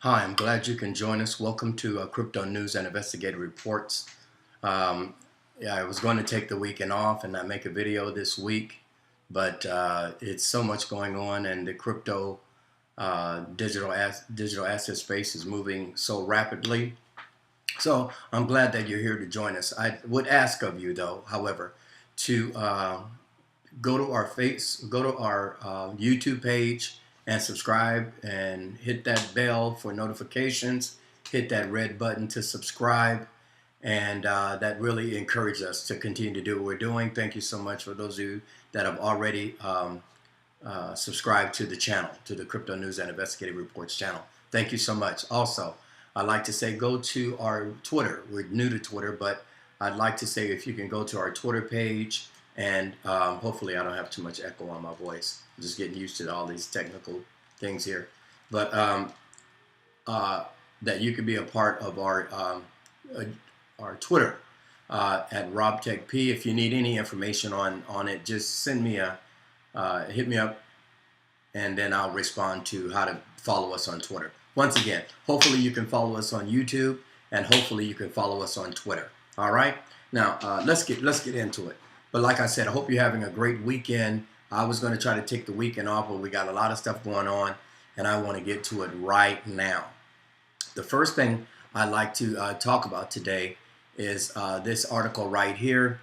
Hi, I'm glad you can join us. Welcome to Crypto News and Investigative Reports. Um, yeah, I was going to take the weekend off and not make a video this week, but it's so much going on, and the crypto digital asset space is moving so rapidly. So I'm glad that you're here to join us. I would ask of you, though, however, to go to our YouTube page and subscribe and hit that bell for notifications. Hit that red button to subscribe, and that really encourages us to continue to do what we're doing. Thank you so much for those of you that have already subscribed to the channel, to the Crypto News and Investigative Reports channel. Thank you so much. Also, I'd like to say go to our Twitter. We're new to Twitter, but I'd like to say if you can go to our Twitter page, and hopefully I don't have too much echo on my voice. I'm just getting used to all these technical things here. But that you could be a part of our Twitter at RobTechP. If you need any information on it, just send me hit me up, and then I'll respond to how to follow us on Twitter. Once again, hopefully you can follow us on YouTube, and hopefully you can follow us on Twitter. All right. Now let's get into it. But like I said, I hope you're having a great weekend. I was going to try to take the weekend off, but we got a lot of stuff going on, and I want to get to it right now. The first thing I'd like to talk about today is this article right here.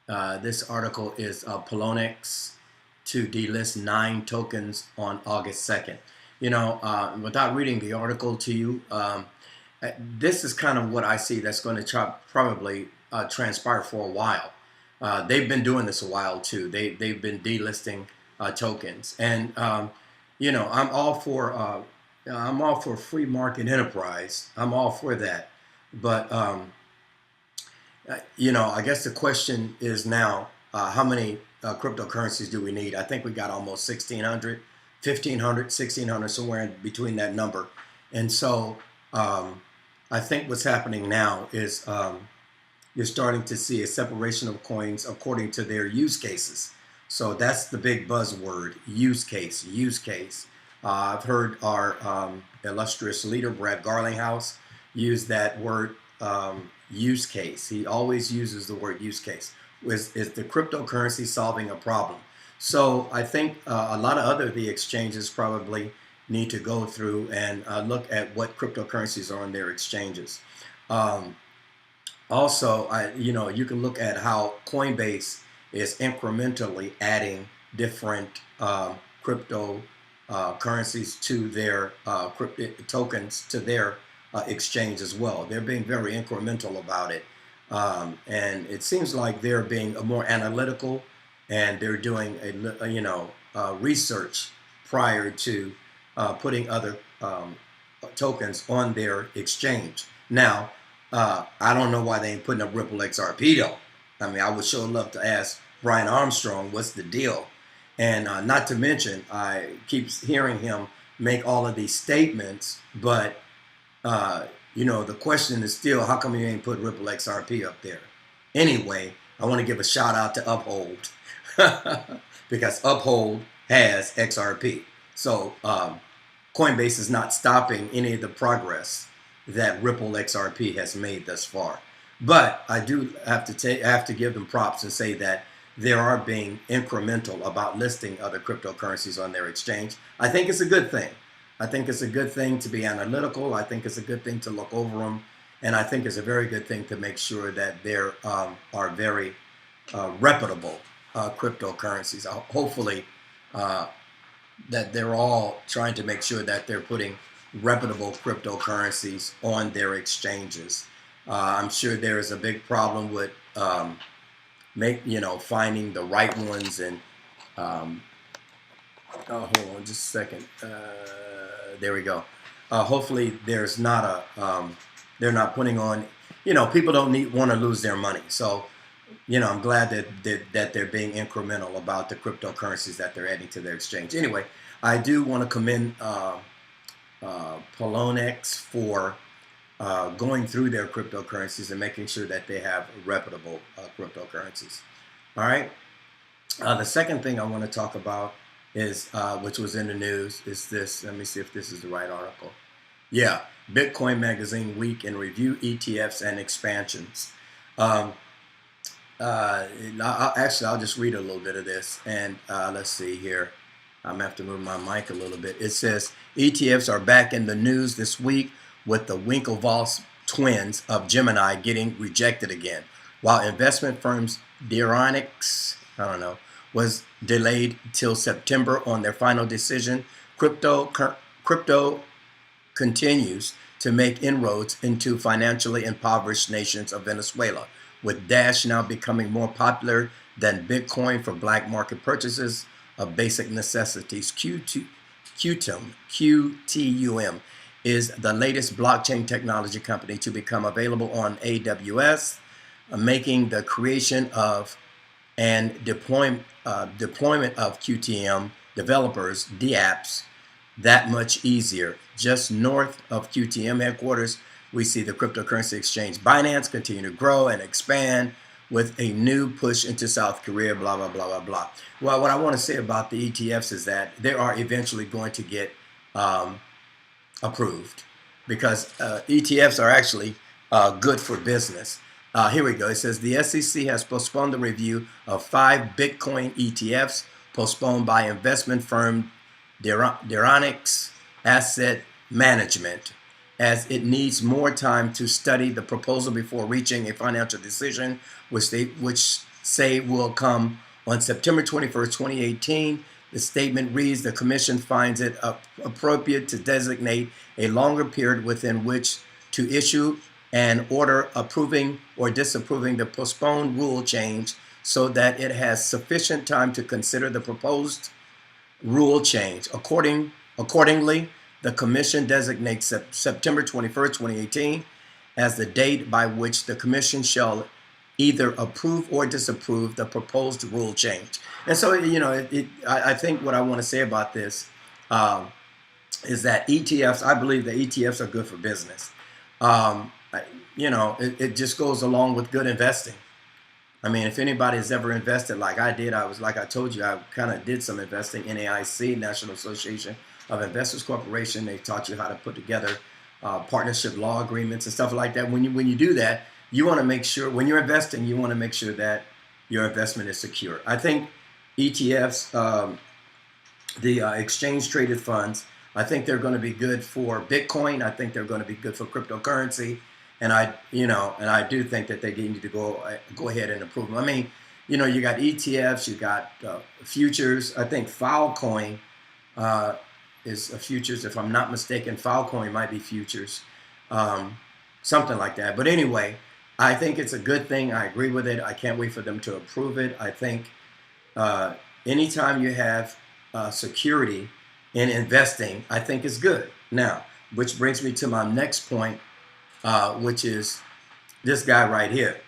This article is Poloniex to delist 9 tokens on August 2nd. Without reading the article to you, this is kind of what I see that's going to probably transpire for a while. They've been doing this a while too. They've been delisting tokens, and I'm all for free market enterprise. I'm all for that, but I guess the question is now, how many cryptocurrencies do we need? I think we got almost 1,600, 1,500, 1,600, somewhere in between that number. And so I think what's happening now is you're starting to see a separation of coins according to their use cases. So that's the big buzzword: use case, use case. I've heard our illustrious leader, Brad Garlinghouse, use that word, use case. He always uses the word use case. Is the cryptocurrency solving a problem? So I think a lot of the exchanges probably need to go through and look at what cryptocurrencies are on their exchanges. Also, you can look at how Coinbase is incrementally adding different crypto currencies to their tokens to their exchange as well. They're being very incremental about it, and it seems like they're being more analytical, and they're doing research prior to putting other tokens on their exchange. Now, I don't know why they ain't putting up Ripple XRP though. I mean, I would sure love to ask Brian Armstrong what's the deal. And not to mention, I keep hearing him make all of these statements, but the question is still, how come you ain't put Ripple XRP up there? Anyway, I want to give a shout out to Uphold because Uphold has XRP. So Coinbase is not stopping any of the progress that Ripple XRP has made thus far. But I do have to give them props and say that they are being incremental about listing other cryptocurrencies on their exchange. I think it's a good thing. I think it's a good thing to be analytical. I think it's a good thing to look over them. And I think it's a very good thing to make sure that there are very reputable cryptocurrencies. Hopefully that they're all trying to make sure that they're putting reputable cryptocurrencies on their exchanges. I'm sure there is a big problem with finding the right ones, and hold on just a second. There we go. Hopefully there's not they're not putting on, people don't want to lose their money. So, I'm glad that they're being incremental about the cryptocurrencies that they're adding to their exchange. Anyway, I do want to commend Poloniex for going through their cryptocurrencies and making sure that they have reputable cryptocurrencies. All right. The second thing I want to talk about is, which was in the news, is this. Let me see if this is the right article. Yeah, Bitcoin Magazine Week in Review, ETFs and Expansions. Um, I'll just read a little bit of this, and let's see here. I'm gonna have to move my mic a little bit. It says ETFs are back in the news this week with the Winklevoss twins of Gemini getting rejected again, while investment firms Deronix, I don't know, was delayed till September on their final decision. Crypto continues to make inroads into financially impoverished nations of Venezuela, with Dash now becoming more popular than Bitcoin for black market purchases of basic necessities. QTUM is the latest blockchain technology company to become available on AWS, making the creation of and deployment of QTM developers, DApps, that much easier. Just north of QTM headquarters, we see the cryptocurrency exchange Binance continue to grow and expand with a new push into South Korea, blah, blah, blah, blah, blah. Well, what I want to say about the ETFs is that they are eventually going to get approved, because ETFs are actually good for business. Here we go. It says the SEC has postponed the review of 5 Bitcoin ETFs postponed by investment firm Deronix Asset Management, as it needs more time to study the proposal before reaching a financial decision, which say will come on September 21st, 2018. The statement reads, the commission finds it appropriate to designate a longer period within which to issue an order approving or disapproving the postponed rule change so that it has sufficient time to consider the proposed rule change. Accordingly, the commission designates September 21st, 2018 as the date by which the commission shall either approve or disapprove the proposed rule change. And so, I think what I want to say about this is that ETFs, I believe that ETFs are good for business. It just goes along with good investing. I mean, if anybody has ever invested like I did, like I told you, I kind of did some investing in NAIC, National Association of Investors Corporation. They taught you how to put together partnership law agreements and stuff like that. When you do that, you want to make sure, when you're investing, you want to make sure that your investment is secure. I think ETFs, the exchange traded funds, I think they're going to be good for Bitcoin. I think they're going to be good for cryptocurrency. And I do think that they need to go ahead and approve them. I mean, you got ETFs, you got futures. I think Filecoin is a futures, if I'm not mistaken. Filecoin might be futures, something like that. But anyway, I think it's a good thing. I agree with it. I can't wait for them to approve it. I think anytime you have security in investing, I think is good. Now, which brings me to my next point, which is this guy right here.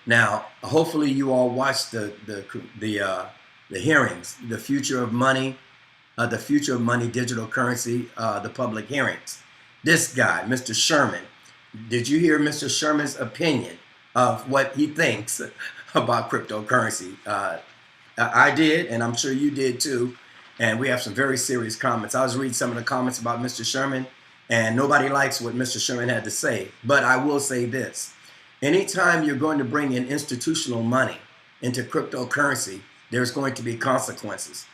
Now, hopefully you all watched the hearings, the Future of Money digital currency, the public hearings. This guy, Mr. Sherman, did you hear Mr. Sherman's opinion of what he thinks about cryptocurrency? I did, and I'm sure you did too. And we have some very serious comments. I was reading some of the comments about Mr. Sherman, and nobody likes what Mr. Sherman had to say. But I will say this. Anytime you're going to bring in institutional money into cryptocurrency, there's going to be consequences.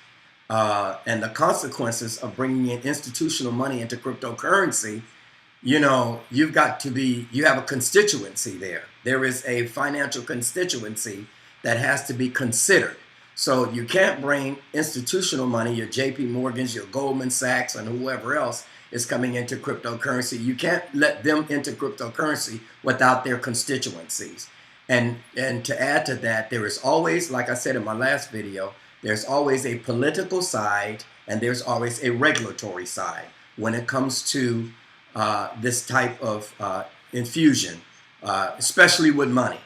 And the consequences of bringing in institutional money into cryptocurrency, you have a constituency there. There is a financial constituency that has to be considered. So you can't bring institutional money, your JP Morgans, your Goldman Sachs, and whoever else is coming into cryptocurrency. You can't let them into cryptocurrency without their constituencies. And to add to that, there is always, like I said in my last video, there's always a political side and there's always a regulatory side when it comes to this type of infusion, especially with money,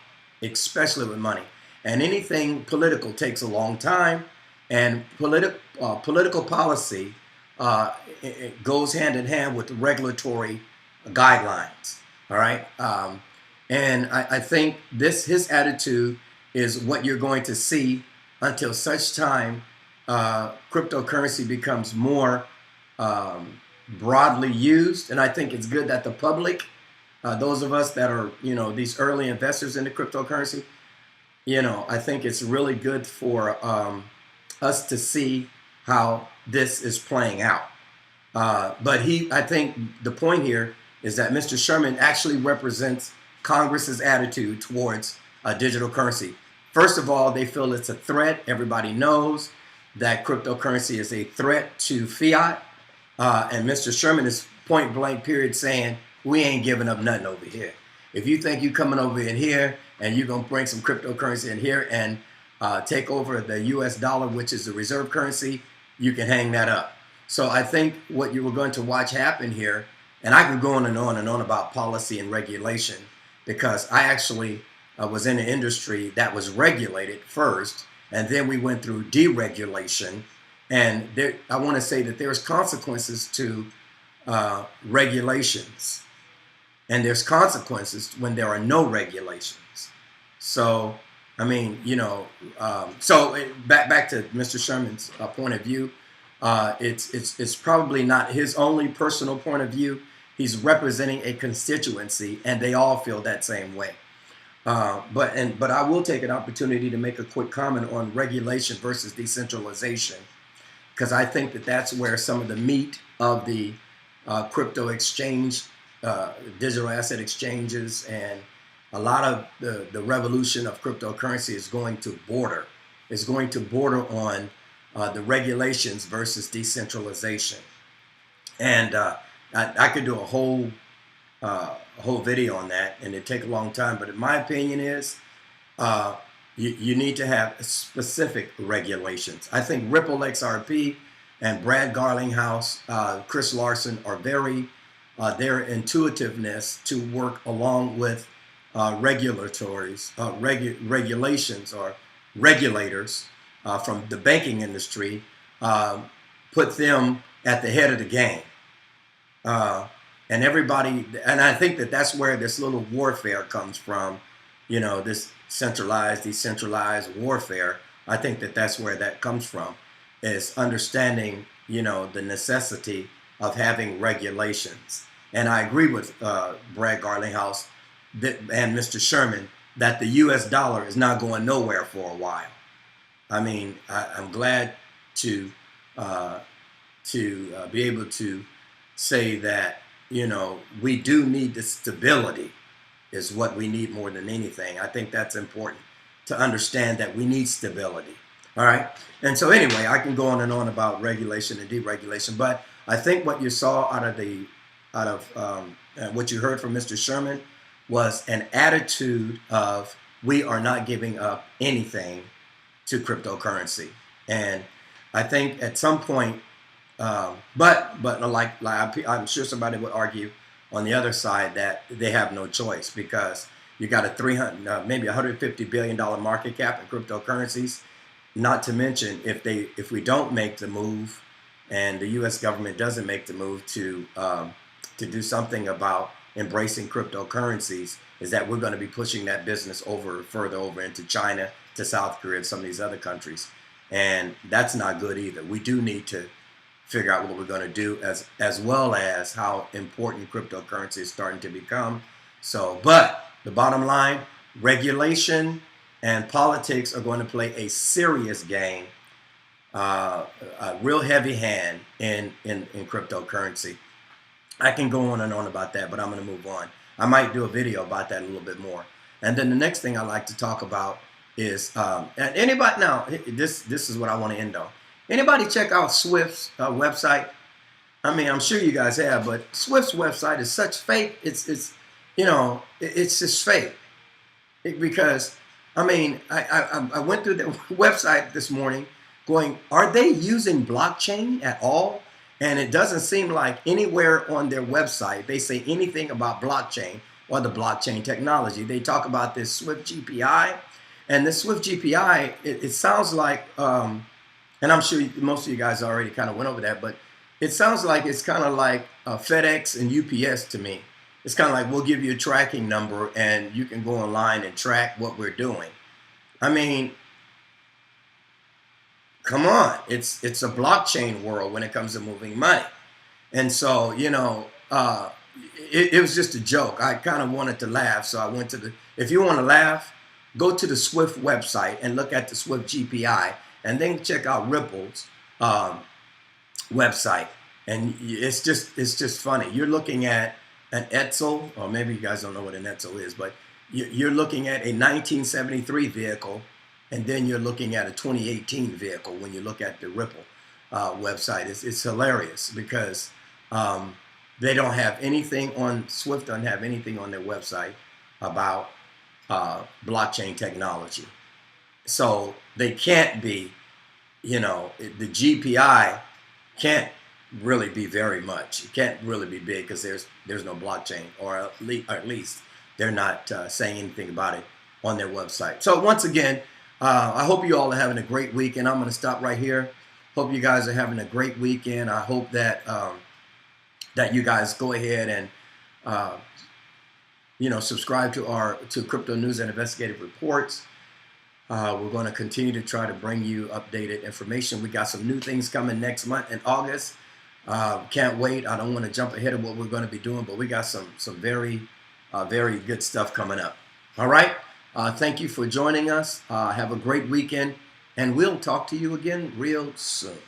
And anything political takes a long time, and political policy it goes hand in hand with the regulatory guidelines. All right, and I think his attitude is what you're going to see until such time cryptocurrency becomes more broadly used, and I think it's good that the public, those of us that are, these early investors into cryptocurrency, I think it's really good for us to see how this is playing out. But I think the point here is that Mr. Sherman actually represents Congress's attitude towards digital currency. First of all, they feel it's a threat. Everybody knows that cryptocurrency is a threat to fiat. And Mr. Sherman is point blank period saying, we ain't giving up nothing over here. If you think you're coming over in here and you're going to bring some cryptocurrency in here and take over the US dollar, which is the reserve currency, you can hang that up. So I think what you were going to watch happen here, and I could go on and on and on about policy and regulation, because I actually was in an industry that was regulated first, and then we went through deregulation. And I want to say that there's consequences to regulations, and there's consequences when there are no regulations. So, I mean, so back to Mr. Sherman's point of view. It's probably not his only personal point of view. He's representing a constituency, and they all feel that same way. But I will take an opportunity to make a quick comment on regulation versus decentralization, because I think that that's where some of the meat of the crypto exchange, digital asset exchanges, and a lot of the revolution of cryptocurrency is going to border. Is going to border on the regulations versus decentralization. And I could do a whole video on that, and it'd take a long time. But in my opinion is you need to have specific regulations. I think Ripple XRP and Brad Garlinghouse, Chris Larson are very, their intuitiveness to work along with regulations or regulators from the banking industry, put them at the head of the game. And everybody, and I think that that's where this little warfare comes from, this centralized, decentralized warfare. I think that that's where that comes from, is understanding, the necessity of having regulations. And I agree with Brad Garlinghouse and Mr. Sherman that the US dollar is not going nowhere for a while. I mean, I'm glad to be able to say that, we do need the stability is what we need more than anything. I think that's important to understand, that we need stability. All right. And so anyway, I can go on and on about regulation and deregulation, but I think what you saw out of what you heard from Mr. Sherman was an attitude of, we are not giving up anything to cryptocurrency. And I think at some point, but I'm sure somebody would argue on the other side that they have no choice, because you got a maybe $150 billion market cap in cryptocurrencies. Not to mention, if we don't make the move, and the U.S. government doesn't make the move to do something about embracing cryptocurrencies, is that we're going to be pushing that business further over into China, to South Korea, and some of these other countries. And that's not good either. We do need to figure out what we're going to do, as well as how important cryptocurrency is starting to become. So, but the bottom line, regulation and politics are going to play a serious game, a real heavy hand in cryptocurrency. I can go on and on about that, but I'm going to move on. I might do a video about that a little bit more. And then the next thing I like to talk about is, and anybody, now this is what I want to end on. Anybody check out Swift's website? I mean, I'm sure you guys have, but Swift's website is such fake. It's just fake. Because, I mean, I went through the website this morning going, are they using blockchain at all? And it doesn't seem like anywhere on their website they say anything about blockchain or the blockchain technology. They talk about this Swift GPI, and the Swift GPI, it sounds like, and I'm sure most of you guys already kind of went over that, but it sounds like it's kind of like FedEx and UPS to me. It's kind of like, we'll give you a tracking number and you can go online and track what we're doing. I mean, come on, it's a blockchain world when it comes to moving money. And so, it was just a joke. I kind of wanted to laugh, so I went to the. If you want to laugh, go to the Swift website and look at the Swift GPI, and then check out Ripple's um, website. And it's just funny. You're looking at an Etzel, or maybe you guys don't know what an Etzel is, but you're looking at a 1973 vehicle, and then you're looking at a 2018 vehicle when you look at the Ripple website. It's hilarious because they don't have anything on Swift. Doesn't have anything on their website about blockchain technology, so they can't be. The GPI can't really be very much. It can't really be big because there's no blockchain, or at least they're not saying anything about it on their website. So once again, I hope you all are having a great weekend. I'm going to stop right here. Hope you guys are having a great weekend. I hope that that you guys go ahead and subscribe to Crypto News and Investigative Reports. We're going to continue to try to bring you updated information. We got some new things coming next month in August. Can't wait. I don't want to jump ahead of what we're going to be doing, but we got some very very good stuff coming up. All right. Thank you for joining us. Have a great weekend, and we'll talk to you again real soon.